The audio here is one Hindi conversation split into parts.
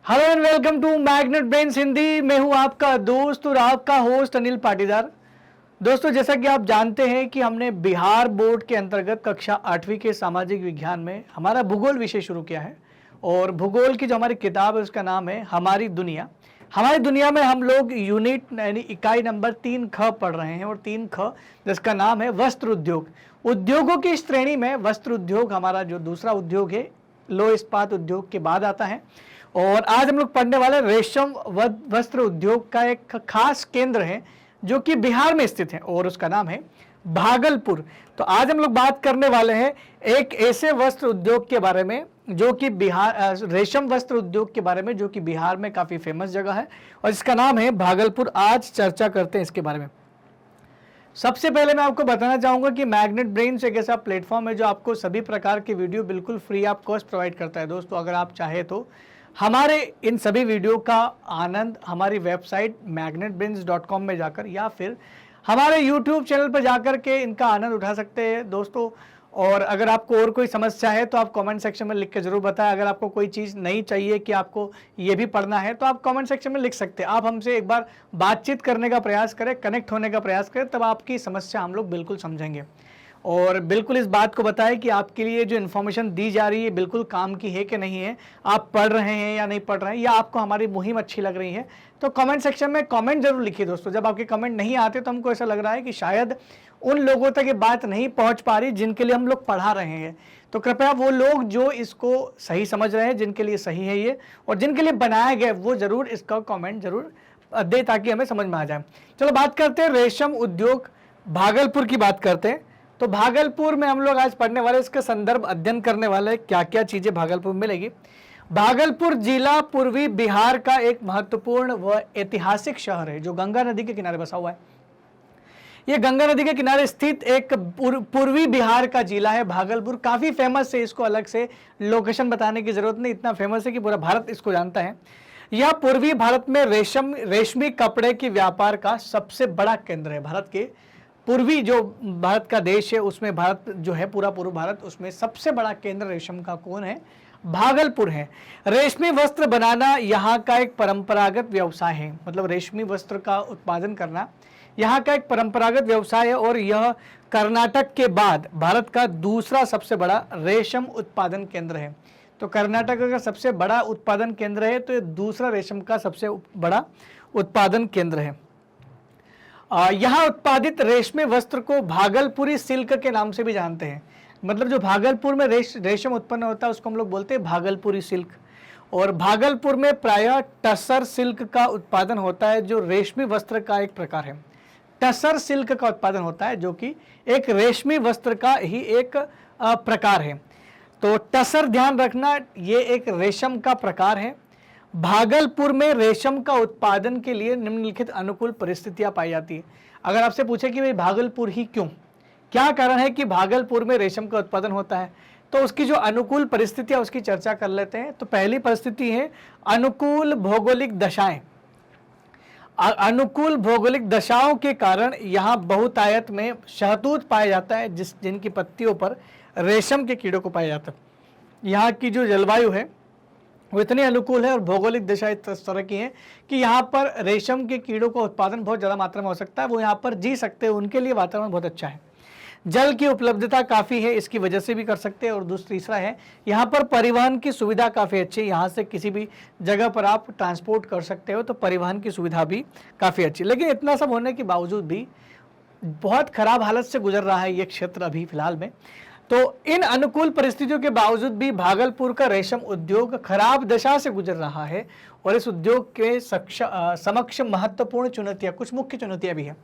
Hello and welcome to Magnet Brains Hindi. मैं हूं आपका दोस्त और आपका होस्ट अनिल पाटीदार। दोस्तों, जैसा कि आप जानते हैं कि हमने बिहार बोर्ड के अंतर्गत कक्षा 8वीं के सामाजिक विज्ञान में हमारा भूगोल विषय शुरू किया है और भूगोल की जो हमारी किताब है उसका नाम है हमारी दुनिया। हमारी दुनिया में हम लोग यूनिट यानी इकाई नंबर 3 ख पढ़ रहे हैं और 3 ख जिसका नाम है वस्त्र उद्योग। उद्योगों की श्रेणी में वस्त्र उद्योग हमारा जो दूसरा उद्योग है लोह इस्पात उद्योग के बाद आता है। और आज हम लोग पढ़ने वाले रेशम वस्त्र उद्योग का एक खास केंद्र है जो कि बिहार में स्थित है और उसका नाम है भागलपुर। तो आज हम लोग बात करने वाले हैं एक ऐसे वस्त्र उद्योग के बारे में जो कि बिहार रेशम वस्त्र उद्योग के बारे में जो कि बिहार में काफ़ी फेमस जगह है और इसका नाम है भागलपुर। आज चर्चा करते हैं इसके बारे में। सबसे पहले मैं आपको बताना चाहूँगा कि मैग्नेट ब्रेन्स एक ऐसा प्लेटफॉर्म है जो आपको सभी प्रकार के वीडियो बिल्कुल फ्री ऑफ कॉस्ट प्रोवाइड करता है। दोस्तों, अगर आप चाहे तो हमारे इन सभी वीडियो का आनंद हमारी वेबसाइट magnetbrains.com में जाकर या फिर हमारे YouTube चैनल पर जाकर के इनका आनंद उठा सकते हैं दोस्तों। और अगर आपको और कोई समस्या है तो आप कमेंट सेक्शन में लिख के ज़रूर बताएं। अगर आपको कोई चीज़ नहीं चाहिए कि आपको ये भी पढ़ना है तो आप कमेंट सेक्शन में लिख सकते हैं। आप हमसे एक बार बातचीत करने का प्रयास करें, कनेक्ट होने का प्रयास करें, तब आपकी समस्या हम लोग बिल्कुल समझेंगे और बिल्कुल इस बात को बताएं कि आपके लिए जो इन्फॉर्मेशन दी जा रही है बिल्कुल काम की है कि नहीं है, आप पढ़ रहे हैं या नहीं पढ़ रहे हैं, या आपको हमारी मुहिम अच्छी लग रही है। तो कमेंट सेक्शन में कमेंट जरूर लिखिए दोस्तों। जब आपके कमेंट नहीं आते तो हमको ऐसा लग रहा है कि शायद उन लोगों तक ये बात नहीं पहुंच पा रही जिनके लिए हम लोग पढ़ा रहे हैं। तो कृपया वो लोग जो इसको सही समझ रहे हैं, जिनके लिए सही है ये और जिनके लिए बनाया गया, वो जरूर इसका कॉमेंट जरूर दे ताकि हमें समझ में आ जाए। चलो बात करते हैं रेशम उद्योग भागलपुर की बात करते हैं। तो भागलपुर में हम लोग आज पढ़ने वाले, इसके संदर्भ अध्ययन करने वाले क्या क्या चीजें भागलपुर में मिलेगी। भागलपुर जिला पूर्वी बिहार का एक महत्वपूर्ण व ऐतिहासिक शहर है जो गंगा नदी के किनारे बसा हुआ है। यह गंगा नदी के किनारे स्थित एक पूर्वी बिहार का जिला है भागलपुर। काफी फेमस है, इसको अलग से लोकेशन बताने की जरूरत नहीं, इतना फेमस है कि पूरा भारत इसको जानता है। यह पूर्वी भारत में रेशमी कपड़े की व्यापार का सबसे बड़ा केंद्र है। भारत के पूर्वी जो भारत का देश है उसमें भारत जो है पूरा पूर्व भारत, उसमें सबसे बड़ा केंद्र रेशम का कौन है? भागलपुर है। रेशमी वस्त्र बनाना यहाँ का एक परंपरागत व्यवसाय है। मतलब रेशमी वस्त्र का उत्पादन करना यहाँ का एक परंपरागत व्यवसाय है और यह कर्नाटक के बाद भारत का दूसरा सबसे बड़ा रेशम उत्पादन केंद्र है। तो कर्नाटक का सबसे बड़ा उत्पादन केंद्र है तो ये दूसरा रेशम का सबसे बड़ा उत्पादन केंद्र है। यहाँ उत्पादित रेशमी वस्त्र को भागलपुरी सिल्क के नाम से भी जानते हैं। मतलब जो भागलपुर में रेशम उत्पन्न होता है उसको हम लोग बोलते हैं भागलपुरी सिल्क। और भागलपुर में प्रायः टसर सिल्क का उत्पादन होता है जो रेशमी वस्त्र का एक प्रकार है। टसर सिल्क का उत्पादन होता है जो कि एक रेशमी वस्त्र का ही एक प्रकार है। तो टसर, ध्यान रखना, ये एक रेशम का प्रकार है। भागलपुर में रेशम का उत्पादन के लिए निम्नलिखित अनुकूल परिस्थितियां पाई जाती है। अगर आपसे पूछे कि भाई भागलपुर ही क्यों, क्या कारण है कि भागलपुर में रेशम का उत्पादन होता है, तो उसकी जो अनुकूल परिस्थितियां उसकी चर्चा कर लेते हैं। तो पहली परिस्थिति है अनुकूल भौगोलिक दशाएं। अनुकूल भौगोलिक दशाओं के कारण यहाँ बहुतायत में शहतूत पाया जाता है जिनकी पत्तियों पर रेशम के कीड़ों को पाया जाता है। यहाँ की जो जलवायु है वो इतनी अनुकूल है और भौगोलिक दशा इस तरह की है कि यहाँ पर रेशम के कीड़ों का उत्पादन बहुत ज़्यादा मात्रा में हो सकता है। वो यहाँ पर जी सकते हैं, उनके लिए वातावरण बहुत अच्छा है। जल की उपलब्धता काफ़ी है, इसकी वजह से भी कर सकते हैं। और तीसरा है यहाँ पर परिवहन की सुविधा काफ़ी अच्छी है। यहाँ से किसी भी जगह पर आप ट्रांसपोर्ट कर सकते हो, तो परिवहन की सुविधा भी काफ़ी अच्छी। लेकिन इतना सब होने के बावजूद भी बहुत खराब हालत से गुजर रहा है ये क्षेत्र अभी फिलहाल में। तो इन अनुकूल परिस्थितियों के बावजूद भी भागलपुर का रेशम उद्योग खराब दशा से गुजर रहा है और इस उद्योग के समक्ष महत्वपूर्ण चुनौतियां, कुछ मुख्य चुनौतियां भी हैं।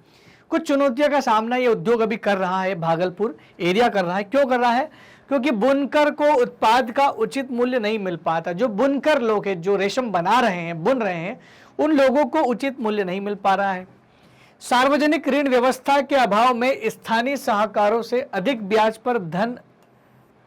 कुछ चुनौतियों का सामना ये उद्योग अभी कर रहा है, भागलपुर एरिया कर रहा है। क्यों कर रहा है? क्योंकि बुनकर को उत्पाद का उचित मूल्य नहीं मिल पाता। जो बुनकर लोग हैं, जो रेशम बना रहे हैं, बुन रहे हैं, उन लोगों को उचित मूल्य नहीं मिल पा रहा है। सार्वजनिक ऋण व्यवस्था के अभाव में स्थानीय साहूकारों से अधिक ब्याज पर धन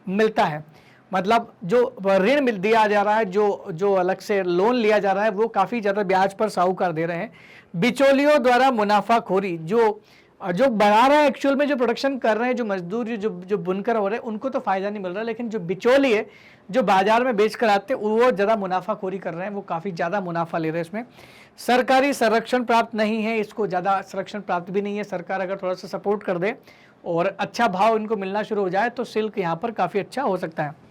मिलता है। मतलब जो ऋण दिया जा रहा है, जो अलग से लोन लिया जा रहा है, वो काफ़ी ज़्यादा ब्याज पर साहूकार दे रहे हैं। बिचौलियों द्वारा मुनाफाखोरी, जो और जो बना रहा है एक्चुअल में, जो प्रोडक्शन कर रहे हैं, जो मजदूर, जो बुनकर हो रहे हैं, उनको तो फायदा नहीं मिल रहा, लेकिन जो बिचौलिए जो बाजार में बेच कर आते हैं वो ज़्यादा मुनाफाखोरी कर रहे हैं, वो काफ़ी ज़्यादा मुनाफा ले रहे हैं। इसमें सरकारी संरक्षण प्राप्त नहीं है, इसको ज़्यादा संरक्षण प्राप्त भी नहीं है। सरकार अगर थोड़ा सा सपोर्ट कर दे और अच्छा भाव इनको मिलना शुरू हो जाए तो सिल्क यहाँ पर काफ़ी अच्छा हो सकता है।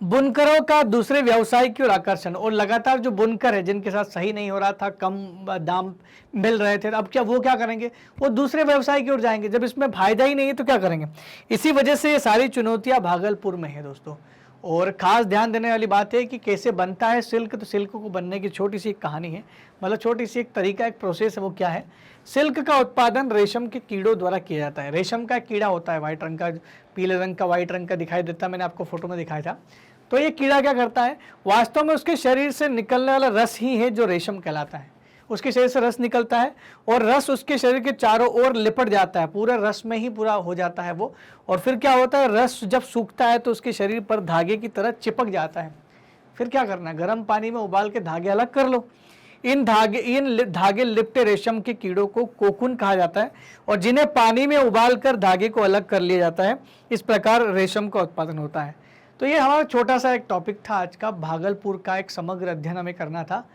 बुनकरों का दूसरे व्यवसाय की ओर आकर्षण, और लगातार जो बुनकर है जिनके साथ सही नहीं हो रहा था, कम दाम मिल रहे थे, अब वो क्या करेंगे, वो दूसरे व्यवसाय की ओर जाएंगे। जब इसमें फायदा ही नहीं है तो क्या करेंगे। इसी वजह से ये सारी चुनौतियां भागलपुर में है दोस्तों। और खास ध्यान देने वाली बात है कि कैसे बनता है सिल्क। तो सिल्क को बनने की छोटी सी एक कहानी है, मतलब छोटी सी एक तरीका, एक प्रोसेस है। वो क्या है, सिल्क का उत्पादन रेशम के कीड़ों द्वारा किया जाता है। रेशम का कीड़ा होता है व्हाइट रंग का, पीले रंग का, व्हाइट रंग का दिखाई देता है, मैंने आपको फोटो में दिखाया था। तो ये कीड़ा क्या करता है, वास्तव में उसके शरीर से निकलने वाला रस ही है जो रेशम कहलाता है। उसके शरीर से रस निकलता है और रस उसके शरीर के चारों ओर लिपट जाता है, पूरे रस में ही पूरा हो जाता है वो। और फिर क्या होता है, रस जब सूखता है तो उसके शरीर पर धागे की तरह चिपक जाता है। फिर क्या करना है, गर्म पानी में उबाल के धागे अलग कर लो। इन धागे लिपटे रेशम के कीड़ों को कोकुन कहा जाता है, और जिन्हें पानी में उबाल कर धागे को अलग कर लिया जाता है। इस प्रकार रेशम का उत्पादन होता है। तो ये हमारा छोटा सा एक टॉपिक था आज का, भागलपुर का एक समग्र अध्ययन हमें करना था।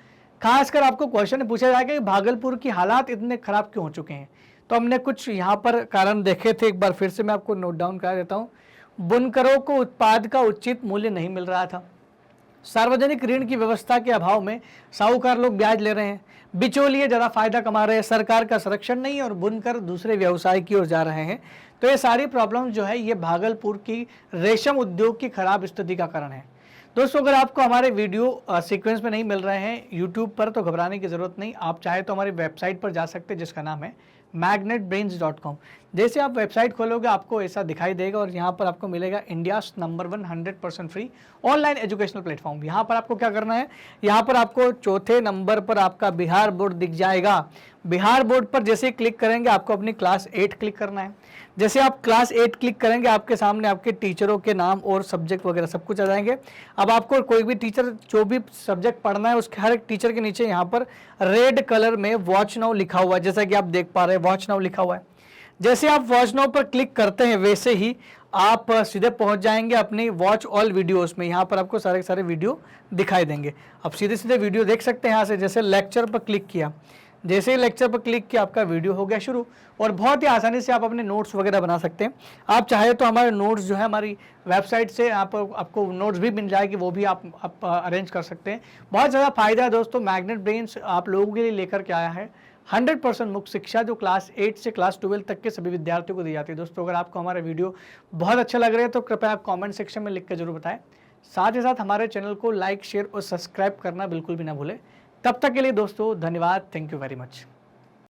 खासकर आपको क्वेश्चन पूछा जाएगा कि भागलपुर की हालात इतने खराब क्यों हो चुके हैं। तो हमने कुछ यहाँ पर कारण देखे थे, एक बार फिर से मैं आपको नोट डाउन करा देता हूँ। बुनकरों को उत्पाद का उचित मूल्य नहीं मिल रहा था। सार्वजनिक ऋण की व्यवस्था के अभाव में साहूकार लोग ब्याज ले रहे हैं, बिचौलिए ज़्यादा फायदा कमा रहे हैं, सरकार का संरक्षण नहीं, और बुनकर दूसरे व्यवसाय की ओर जा रहे हैं। तो ये सारी प्रॉब्लम जो है ये भागलपुर की रेशम उद्योग की खराब स्थिति का कारण है। दोस्तों, अगर आपको हमारे वीडियो सीक्वेंस में नहीं मिल रहे हैं यूट्यूब पर तो घबराने की जरूरत नहीं। आप चाहे तो हमारी वेबसाइट पर जा सकते हैं जिसका नाम है magnetbrains.com। जैसे आप वेबसाइट खोलोगे आपको ऐसा दिखाई देगा, और यहाँ पर आपको मिलेगा India number 1 100% free online educational platform. यहाँ पर आपको क्या करना है, यहाँ पर आपको चौथे नंबर पर आपका बिहार बोर्ड दिख जाएगा। बिहार बोर्ड पर जैसे क्लिक करेंगे आपको अपनी क्लास 8 क्लिक करना है। जैसे आप क्लास 8 क्लिक करेंगे आपके सामने आपके टीचरों के नाम और सब्जेक्ट वगैरह सब कुछ आ जाएंगे। अब आपको कोई भी टीचर जो भी सब्जेक्ट पढ़ना है उसके हर एक टीचर के नीचे यहाँ पर रेड कलर में वॉच नाउ लिखा हुआ है, जैसा कि आप देख पा रहे हैं वॉच नाउ लिखा हुआ है। जैसे आप वॉच नाउ पर क्लिक करते हैं वैसे ही आप सीधे पहुंच जाएंगे अपनी वॉच ऑल वीडियोस में। यहाँ पर आपको सारे सारे वीडियो दिखाई देंगे, आप सीधे सीधे वीडियो देख सकते हैं यहाँ से। जैसे लेक्चर पर क्लिक किया, जैसे ही लेक्चर पर क्लिक किया आपका वीडियो हो गया शुरू, और बहुत ही आसानी से आप अपने नोट्स वगैरह बना सकते हैं। आप चाहे तो हमारे नोट्स जो है हमारी वेबसाइट से आपको नोट्स भी मिल जाएगी, वो भी आप अरेंज कर सकते हैं। बहुत ज़्यादा फायदा है दोस्तों। मैग्नेट ब्रेन्स आप लोगों के लिए लेकर के आया है 100% मुफ्त शिक्षा, जो क्लास 8 से क्लास 12 तक के सभी विद्यार्थियों को दी जाती है। दोस्तों, अगर आपको हमारा वीडियो बहुत अच्छा लग रहा है तो कृपया आप कमेंट सेक्शन में लिख कर जरूर बताएं। साथ ही साथ हमारे चैनल को लाइक, शेयर और सब्सक्राइब करना बिल्कुल भी ना भूलें। तब तक के लिए दोस्तों धन्यवाद, थैंक यू वेरी मच।